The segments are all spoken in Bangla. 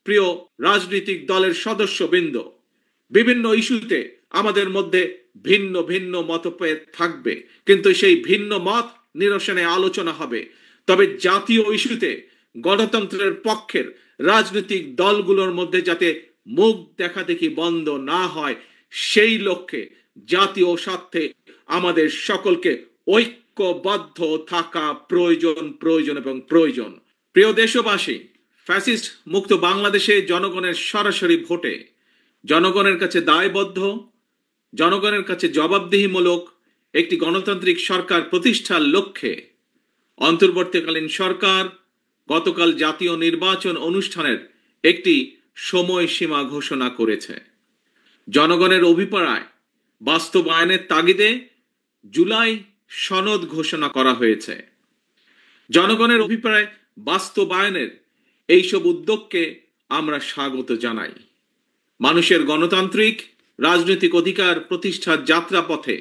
প্রিয় রাজনৈতিক দলের সদস্যবৃন্দ, বিভিন্ন ইস্যুতে আমাদের মধ্যে ভিন্ন ভিন্ন মতভেদ থাকবে, কিন্তু সেই ভিন্ন মত নিরসনে আলোচনা হবে। তবে জাতীয় ইস্যুতে গণতন্ত্রের পক্ষের রাজনৈতিক দলগুলোর মধ্যে যাতে মুখ দেখাদেখি বন্ধ না হয়, সেই লক্ষ্যে জাতীয় স্বার্থে আমাদের সকলকে ঐক্যবদ্ধ থাকা প্রয়োজন এবং প্রয়োজন। প্রিয় দেশবাসী, ফ্যাসিস্ট মুক্ত বাংলাদেশে জনগণের সরাসরি ভোটে জনগণের কাছে দায়বদ্ধ, জনগণের কাছে জবাবদিহিমূলক একটি গণতান্ত্রিক সরকার প্রতিষ্ঠার লক্ষ্যে অন্তর্বর্তীকালীন সরকার গতকাল জাতীয় নির্বাচন অনুষ্ঠানের একটি সময়সীমা ঘোষণা করেছে। জনগণের অভিপ্রায় বাস্তবায়নের তাগিদে জুলাই সনদ ঘোষণা করা হয়েছে। জনগণের অভিপ্রায় বাস্তবায়নের এইসব উদ্যোগকে আমরা স্বাগত জানাই। মানুষের গণতান্ত্রিক রাজনৈতিক অধিকার প্রতিষ্ঠার যাত্রাপথে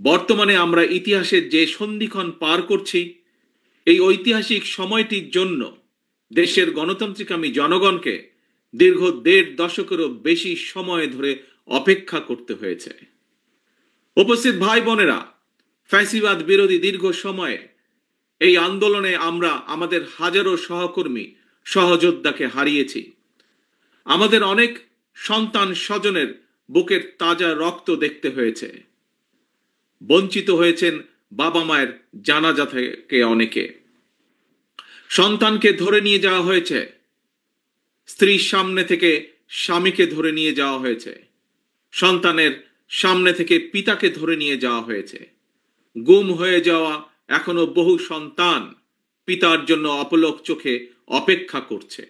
বর্তমানে আমরা ইতিহাসের যে সন্ধিক্ষণ পার করছি, এই ঐতিহাসিক সময়টির জন্য দেশের গণতান্ত্রিকামী জনগণকে দীর্ঘ ১.৫ দশকেরও বেশি সময় ধরে অপেক্ষা করতে হয়েছে। উপস্থিত ভাই বোনেরা, ফ্যাসিবাদ বিরোধী দীর্ঘ সময়ে এই আন্দোলনে আমরা আমাদের হাজারো সহকর্মী সহযোদ্ধাকে হারিয়েছি। আমাদের অনেক সন্তান স্বজনের বুকের তাজা রক্ত দেখতে হয়েছে। বঞ্চিত হয়েছেন বাবা মায়ের জানাজা থেকে অনেকে। সন্তানকে ধরে নিয়ে যাওয়া হয়েছে, স্ত্রীর সামনে থেকে স্বামীকে ধরে নিয়ে যাওয়া হয়েছে, সন্তানের সামনে থেকে পিতাকে ধরে নিয়ে যাওয়া হয়েছে। গুম হয়ে যাওয়া এখনো বহু সন্তান পিতার জন্য অপলক চোখে অপেক্ষা করছে।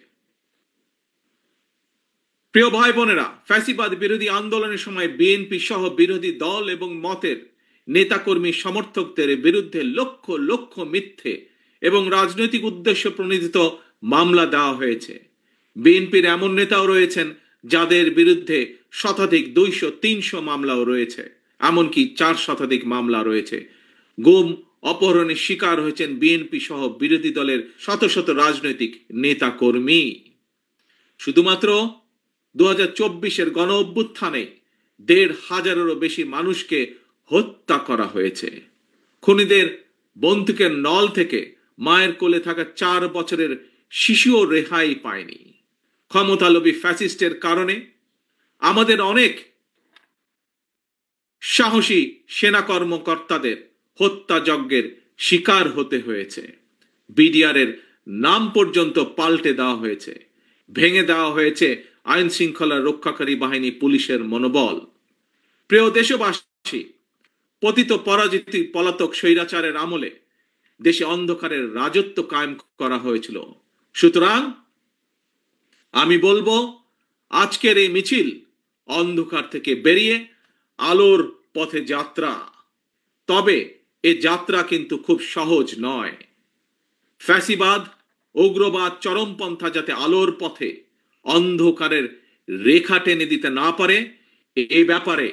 প্রিয় ভাই বোনেরা, ফ্যাসিবাদ বিরোধী আন্দোলনের সময় বিএনপি সহ বিরোধী দল এবং মতের নেতাকর্মী সমর্থকদের বিরুদ্ধে লক্ষ লক্ষ মিথ্যে এবং রাজনৈতিক উদ্দেশ্য প্রণোদিত মামলা দেওয়া হয়েছে। বিএনপির এমন নেতাও রয়েছেন যাদের বিরুদ্ধে শতাধিক 200-300 মামলাও রয়েছে, এমনকি 4 শতাধিক মামলা রয়েছে। গুম অপহরণের শিকার হয়েছেন বিএনপি সহ বিরোধী দলের শত শত রাজনৈতিক নেতা কর্মী। শুধুমাত্র 2024-এর গণ অভ্যুত্থানে 1,500-এরও বেশি মানুষকে হত্যা করা হয়েছে। খুনিদের বন্দুকের নল থেকে মায়ের কোলে থাকা 4 বছরের শিশুও রেহাই পায়নি। ক্ষমতালোভী ফ্যাসিস্টের কারণে আমাদের অনেক সাহসী সেনা কর্মকর্তাদের হত্যাযজ্ঞের শিকার হতে হয়েছে। বিডিআরের নাম পর্যন্ত পাল্টে দেওয়া হয়েছে, ভেঙে দেওয়া হয়েছে আইন শৃঙ্খলা রক্ষাকারী বাহিনী পুলিশের মনোবল। প্রিয় দেশবাসী, পতিত পরাজিত পলাতক স্বৈরাচারের আমলে দেশে অন্ধকারের রাজত্ব কায়েম করা হয়েছিল। সুতরাং আমি বলবো, আজকের এই মিছিল অন্ধকার থেকে বেরিয়ে আলোর পথে যাত্রা। তবে এ যাত্রা কিন্তু খুব সহজ নয়। ফ্যাসিবাদ, উগ্রবাদ, চরমপন্থা যাতে আলোর পথে অন্ধকারের রেখা টেনে দিতে না পারে, এই ব্যাপারে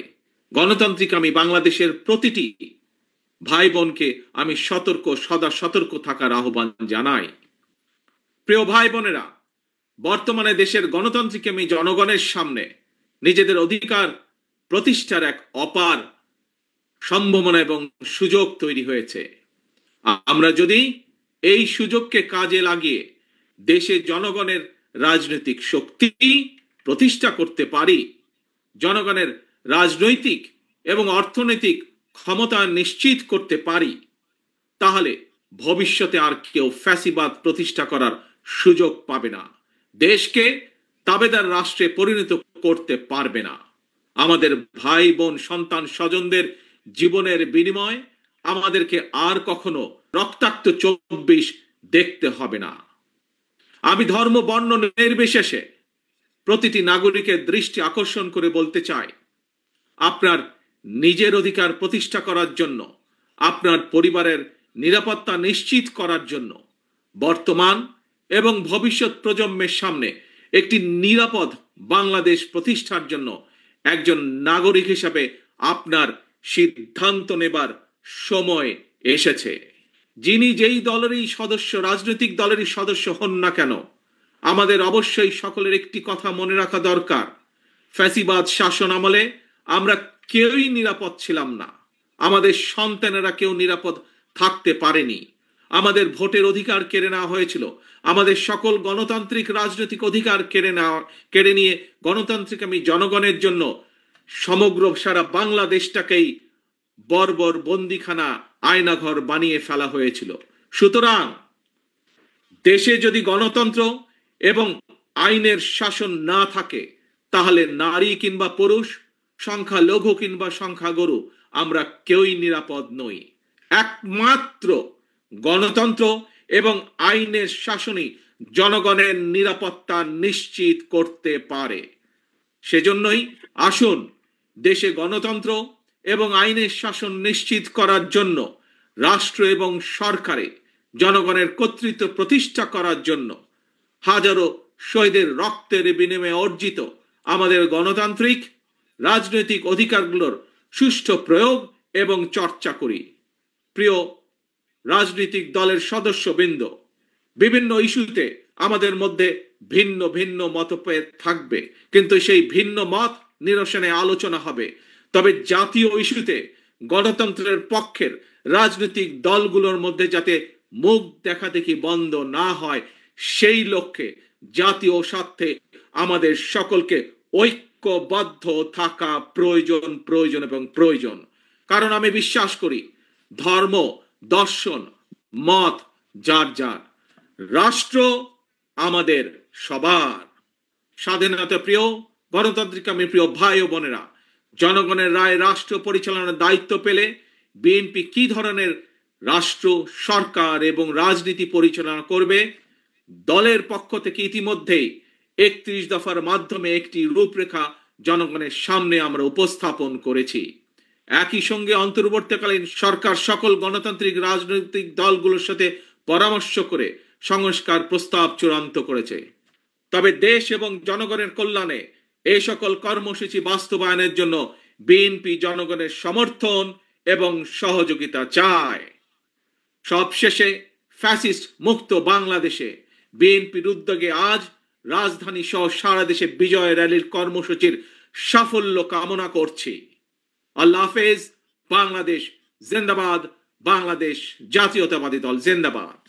গণতান্ত্রিক আমি বাংলাদেশের প্রতিটি ভাই বোনকে আমি সদা সতর্ক থাকার আহ্বান জানাই। প্রিয় ভাই বোনেরা, বর্তমানে দেশের গণতান্ত্রিক আমি জনগণের সামনে নিজেদের অধিকার প্রতিষ্ঠার এক অপার সম্ভাবনা এবং সুযোগ তৈরি হয়েছে। আমরা যদি এই সুযোগকে কাজে লাগিয়ে দেশে জনগণের রাজনৈতিক শক্তি প্রতিষ্ঠা করতে পারি, জনগণের রাজনৈতিক এবং অর্থনৈতিক ক্ষমতা নিশ্চিত করতে পারি, তাহলে ভবিষ্যতে আর কেউ ফ্যাসিবাদ প্রতিষ্ঠা করার সুযোগ পাবে না, দেশকে তাবেদার রাষ্ট্রে পরিণত করতে পারবে না। আমাদের ভাই বোন সন্তান স্বজনদের জীবনের বিনিময় আমাদেরকে আর কখনো রক্তাক্ত 24 দেখতে হবে না। আমি ধর্ম বর্ণ নির্বিশেষে প্রতিটি নাগরিকের দৃষ্টি আকর্ষণ করে বলতে চাই, আপনার নিজের অধিকার প্রতিষ্ঠা করার জন্য, আপনার পরিবারের নিরাপত্তা নিশ্চিত করার জন্য, বর্তমান এবং ভবিষ্যৎ প্রজন্মের সামনে একটি নিরাপদ বাংলাদেশ প্রতিষ্ঠার জন্য একজন নাগরিক হিসাবে আপনার সিদ্ধান্ত নেবার সময় এসেছে। যিনি যেই দলেরই সদস্য, রাজনৈতিক দলেরই সদস্য হন না কেন, আমাদের অবশ্যই সকলের একটি কথা মনে রাখা দরকার, ফ্যাসিবাদ শাসন আমলে আমরা কেউই নিরাপদ ছিলাম না। আমাদের সন্তানেরা কেউ নিরাপদ থাকতে পারেনি। আমাদের ভোটের অধিকার কেড়ে নেওয়া হয়েছিল। আমাদের সকল গণতান্ত্রিক রাজনৈতিক অধিকার কেড়ে নিয়ে গণতান্ত্রিক জনগণের জন্য সমগ্র সারা বাংলাদেশটাকেই বর্বর বন্দিখানা, আয়নাঘর বানিয়ে ফেলা হয়েছিল। সুতরাং দেশে যদি গণতন্ত্র এবং আইনের শাসন না থাকে, তাহলে নারী কিংবা পুরুষ, সংখ্যালঘু কিংবা সংখ্যাগুরু, আমরা কেউই নিরাপদ নই। একমাত্র গণতন্ত্র এবং আইনের শাসনই জনগণের নিরাপত্তা নিশ্চিত করতে পারে। সেজন্যই আসুন দেশে গণতন্ত্র এবং আইনের শাসন নিশ্চিত করার জন্য রাষ্ট্র এবং সরকারে জনগণের কর্তৃত্ব প্রতিষ্ঠা করার জন্য হাজারো শহীদের রক্তের বিনিময়ে অর্জিত আমাদের গণতান্ত্রিক রাজনৈতিক অধিকারগুলোর সুষ্ঠু প্রয়োগ এবং চর্চা করি। প্রিয় রাজনৈতিক দলের সদস্যবৃন্দ, বিভিন্ন ইস্যুতে আমাদের মধ্যে ভিন্ন ভিন্ন মতভেদ থাকবে, কিন্তু সেই ভিন্ন মত নিরসনে আলোচনা হবে। তবে জাতীয় ইস্যুতে গণতন্ত্রের পক্ষের রাজনৈতিক দলগুলোর মধ্যে যাতে মুখ দেখাদেখি বন্ধ না হয়, সেই লক্ষ্যে জাতীয় স্বার্থে আমাদের সকলকে ঐক্যবদ্ধ থাকা প্রয়োজন এবং প্রয়োজন। কারণ আমি বিশ্বাস করি ধর্ম, দর্শন, মত যার যার, রাষ্ট্র আমাদের সবার। স্বাধীনতা প্রিয় গণতান্ত্রিক প্রিয় ভাই ও বোনেরা, জনগণের রায় রাষ্ট্র পরিচালনার দায়িত্ব পেলে বিএনপি কি ধরনের রাষ্ট্র, সরকার এবং রাজনীতি পরিচালনা করবে, দলের পক্ষ থেকে ইতিমধ্যেই 31 দফার মাধ্যমে একটি রূপরেখা জনগণের সামনে আমরা উপস্থাপন করেছি। একই সঙ্গে অন্তর্বর্তীকালীন সরকার সকল গণতান্ত্রিক রাজনৈতিক দলগুলোর সাথে পরামর্শ করে সংস্কার প্রস্তাব চূড়ান্ত করেছে। তবে দেশ এবং জনগণের কল্যাণে এই সকল কর্মসূচি বাস্তবায়নের জন্য বিএনপি জনগণের সমর্থন এবং সহযোগিতা চায়। সবশেষে ফ্যাসিস্ট মুক্ত বাংলাদেশে বিএনপির উদ্যোগে আজ রাজধানী সহ সারা দেশে বিজয় র্যালির কর্মসূচির সাফল্য কামনা করছি। আল্লাহ হাফেজ। বাংলাদেশ জিন্দাবাদ। বাংলাদেশ জাতীয়তাবাদী দল জিন্দাবাদ।